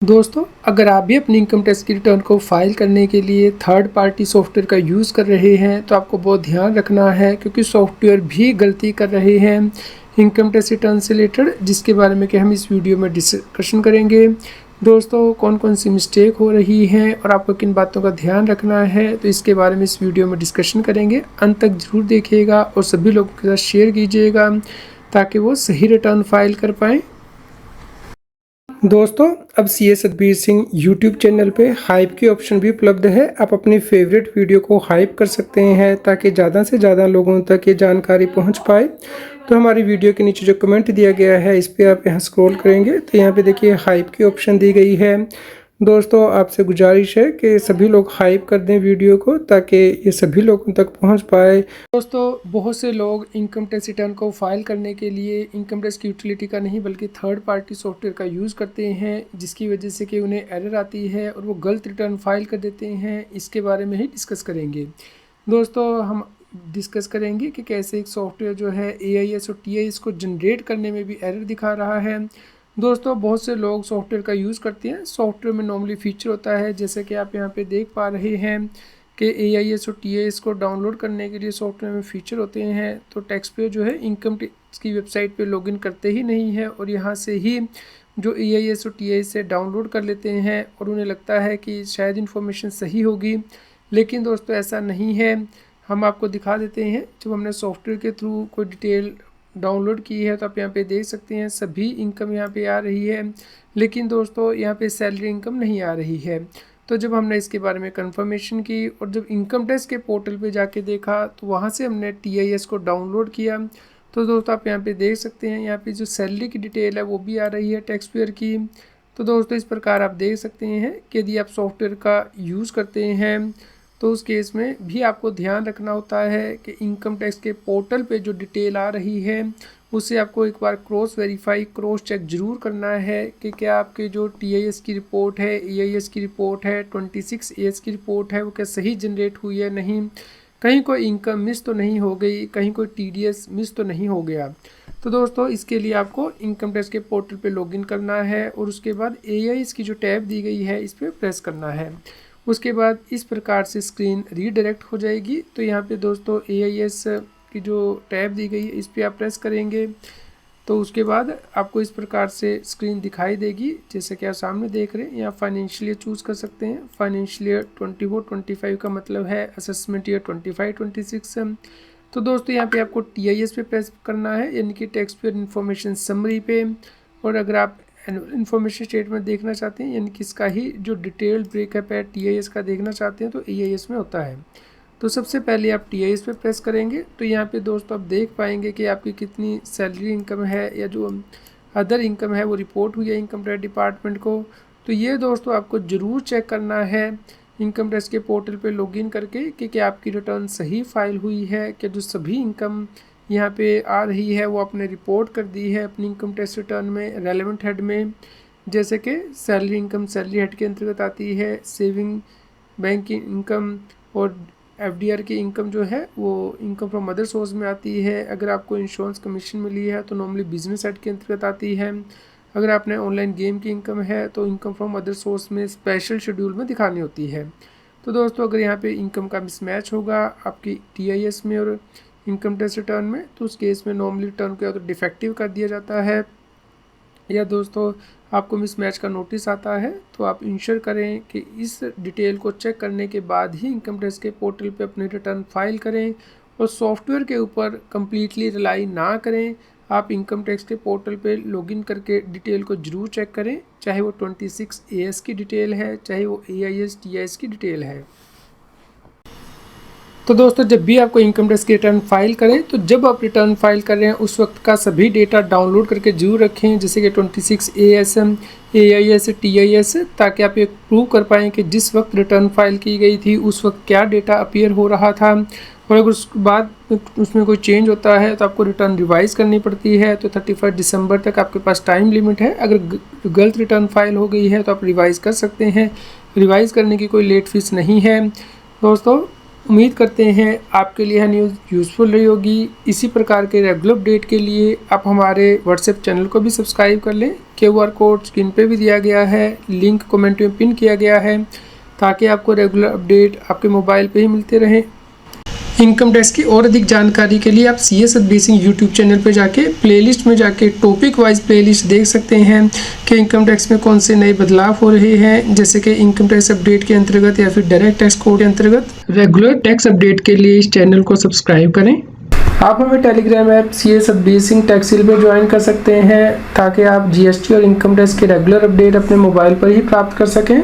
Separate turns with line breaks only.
दोस्तों, अगर आप भी अपनी इनकम टैक्स की रिटर्न को फाइल करने के लिए थर्ड पार्टी सॉफ्टवेयर का यूज़ कर रहे हैं तो आपको बहुत ध्यान रखना है, क्योंकि सॉफ्टवेयर भी गलती कर रहे हैं इनकम टैक्स रिटर्न से रिलेटेड, जिसके बारे में कि हम इस वीडियो में डिस्कशन करेंगे। दोस्तों, कौन कौन सी मिस्टेक हो रही हैं और आपको किन बातों का ध्यान रखना है, तो इसके बारे में इस वीडियो में डिस्कशन करेंगे। अंत तक ज़रूर देखिएगा और सभी लोगों के साथ शेयर कीजिएगा ताकि वो सही रिटर्न फाइल कर पाएँ। दोस्तों, अब CA Satbir Singh YouTube channel पे हाइप की ऑप्शन भी उपलब्ध है। आप अपनी फेवरेट वीडियो को हाइप कर सकते हैं ताकि ज़्यादा से ज़्यादा लोगों तक ये जानकारी पहुंच पाए। तो हमारी वीडियो के नीचे जो कमेंट दिया गया है, इस पर आप यहाँ स्क्रॉल करेंगे तो यहाँ पे देखिए हाइप की ऑप्शन दी गई है। दोस्तों, आपसे गुजारिश है कि सभी लोग हाइप कर दें वीडियो को ताकि ये सभी लोगों तक पहुंच पाए। दोस्तों, बहुत से लोग इनकम टैक्स रिटर्न को फाइल करने के लिए इनकम टैक्स की यूटिलिटी का नहीं बल्कि थर्ड पार्टी सॉफ्टवेयर का यूज़ करते हैं, जिसकी वजह से कि उन्हें एरर आती है और वो गलत रिटर्न फाइल कर देते हैं। इसके बारे में ही डिस्कस करेंगे। दोस्तों, हम डिस्कस करेंगे कि कैसे एक सॉफ्टवेयर जो है AIS और TIS को जनरेट करने में भी एरर दिखा रहा है। दोस्तों, बहुत से लोग सॉफ्टवेयर का यूज़ करते हैं। सॉफ्टवेयर में नॉर्मली फीचर होता है, जैसे कि आप यहाँ पे देख पा रहे हैं कि AIS और TIS को डाउनलोड करने के लिए सॉफ्टवेयर में फ़ीचर होते हैं। तो टैक्स पेयर जो है इनकम टैक्स की वेबसाइट पे लॉगिन करते ही नहीं है और यहाँ से ही जो AIS और TIS से डाउनलोड कर लेते हैं और उन्हें लगता है कि शायद इन्फॉर्मेशन सही होगी, लेकिन दोस्तों ऐसा नहीं है। हम आपको दिखा देते हैं, जब हमने सॉफ्टवेयर के थ्रू कोई डिटेल डाउनलोड की है तो आप यहाँ पे देख सकते हैं सभी इनकम यहाँ पे आ रही है, लेकिन दोस्तों यहाँ पे सैलरी इनकम नहीं आ रही है। तो जब हमने इसके बारे में कंफर्मेशन की और जब इनकम टैक्स के पोर्टल पे जाके देखा तो वहाँ से हमने TIS को डाउनलोड किया। तो दोस्तों, आप यहाँ पे देख सकते हैं, यहाँ पे जो सैलरी की डिटेल है वो भी आ रही है टैक्स पेयर की। तो दोस्तों, इस प्रकार आप देख सकते हैं कि यदि आप सॉफ्टवेयर का यूज़ करते हैं तो उस केस में भी आपको ध्यान रखना होता है कि इनकम टैक्स के पोर्टल पे जो डिटेल आ रही है उसे आपको एक बार क्रॉस वेरीफाई, क्रॉस चेक ज़रूर करना है कि क्या आपके जो TIS की रिपोर्ट है, AIS की रिपोर्ट है, 26 AS की रिपोर्ट है, वो क्या सही जनरेट हुई है नहीं, कहीं कोई इनकम मिस तो नहीं हो गई, कहीं कोई TDS मिस तो नहीं हो गया। तो दोस्तों, इसके लिए आपको इनकम टैक्स के पोर्टल पे लॉगिन करना है और उसके बाद AIS की जो टैब दी गई है इस पर प्रेस करना है। उसके बाद इस प्रकार से स्क्रीन रीडायरेक्ट हो जाएगी। तो यहाँ पे दोस्तों AIS की जो टैब दी गई है इस पर आप प्रेस करेंगे तो उसके बाद आपको इस प्रकार से स्क्रीन दिखाई देगी, जैसे कि आप सामने देख रहे हैं। यहाँ फाइनेंशियल ईयर चूज़ कर सकते हैं। फाइनेंशियल ईयर 24-25 का मतलब है असेसमेंट ईयर 25-26। तो दोस्तों, यहाँ पे आपको TIS पे प्रेस करना है, यानी कि टैक्स पेयर इन्फॉर्मेशन समरी पे। और अगर आप इन्फॉर्मेशन स्टेटमेंट देखना चाहते हैं, यानी कि इसका ही जो डिटेल्ड ब्रेकअप है TIS का देखना चाहते हैं, तो AIS में होता है। तो सबसे पहले आप TIS पे प्रेस करेंगे तो यहाँ पे दोस्तों आप देख पाएंगे कि आपकी कितनी सैलरी इनकम है या जो अदर इनकम है वो रिपोर्ट हुई है इनकम टैक्स डिपार्टमेंट को। तो ये दोस्तों आपको ज़रूर चेक करना है इनकम टैक्स के पोर्टल पे लॉगिन करके कि क्या आपकी रिटर्न सही फाइल हुई है, कि जो सभी इनकम यहाँ पे आ रही है वो आपने रिपोर्ट कर दी है अपनी इनकम टैक्स रिटर्न में रेलेवेंट हेड में, जैसे कि सैलरी इनकम सैलरी हेड के अंतर्गत आती है, सेविंग बैंक की इनकम और FDR की इनकम जो है वो इनकम फ्रॉम अदर सोर्स में आती है। अगर आपको इंश्योरेंस कमीशन मिली है तो नॉर्मली बिजनेस हेड के अंतर्गत आती है। अगर आपने ऑनलाइन गेम की इनकम है तो इनकम फ्रॉम अदर सोर्स में स्पेशल शेड्यूल में दिखानी होती है। तो दोस्तों, अगर यहाँ पे इनकम का मिसमैच होगा आपकी TIS में और इनकम टैक्स रिटर्न में, तो उस केस में नॉर्मली रिटर्न को या तो डिफेक्टिव कर दिया जाता है या दोस्तों आपको मिसमैच का नोटिस आता है। तो आप इंश्योर करें कि इस डिटेल को चेक करने के बाद ही इनकम टैक्स के पोर्टल पे अपने रिटर्न फाइल करें और सॉफ्टवेयर के ऊपर कम्प्लीटली रिलाई ना करें। आप इनकम टैक्स के पोर्टल पे लॉगिन करके डिटेल को ज़रूर चेक करें, चाहे वो 26 AS की डिटेल है, चाहे वो AIS TIS की डिटेल है। तो दोस्तों, जब भी आपको इनकम टैक्स की रिटर्न फाइल करें तो जब आप रिटर्न फाइल कर रहे हैं उस वक्त का सभी डेटा डाउनलोड करके जरूर रखें, जैसे कि 26 ASM AIS TIS, ताकि आप ये प्रूव कर पाएँ कि जिस वक्त रिटर्न फाइल की गई थी उस वक्त क्या डेटा अपीयर हो रहा था। और अगर उसके बाद उसमें कोई चेंज होता है तो आपको रिटर्न रिवाइज़ करनी पड़ती है। तो 31 दिसंबर तक आपके पास टाइम लिमिट है। अगर गलत रिटर्न फाइल हो गई है तो आप रिवाइज़ कर सकते हैं। रिवाइज़ करने की कोई लेट फीस नहीं है। दोस्तों, उम्मीद करते हैं आपके लिए यह न्यूज़ यूज़फुल रही होगी। इसी प्रकार के रेगुलर अपडेट के लिए आप हमारे व्हाट्सएप चैनल को भी सब्सक्राइब कर लें। QR कोड स्क्रीन पे भी दिया गया है, लिंक कमेंट में पिन किया गया है, ताकि आपको रेगुलर अपडेट आपके मोबाइल पे ही मिलते रहें। इनकम टैक्स की और अधिक जानकारी के लिए आप CS Satbir Singh YouTube channel पर जाके प्लेलिस्ट में जाके टॉपिक वाइज प्लेलिस्ट देख सकते हैं कि इनकम टैक्स में कौन से नए बदलाव हो रहे हैं, जैसे कि इनकम टैक्स अपडेट के अंतर्गत या फिर डायरेक्ट टैक्स कोड के अंतर्गत। रेगुलर टैक्स अपडेट के लिए इस चैनल को सब्सक्राइब करें। आप हमें Telegram app CS Satbir Singh टैक्सिल पर ज्वाइन कर सकते हैं, ताकि आप GST और इनकम टैक्स के रेगुलर अपडेट अपने मोबाइल पर ही प्राप्त कर सकें।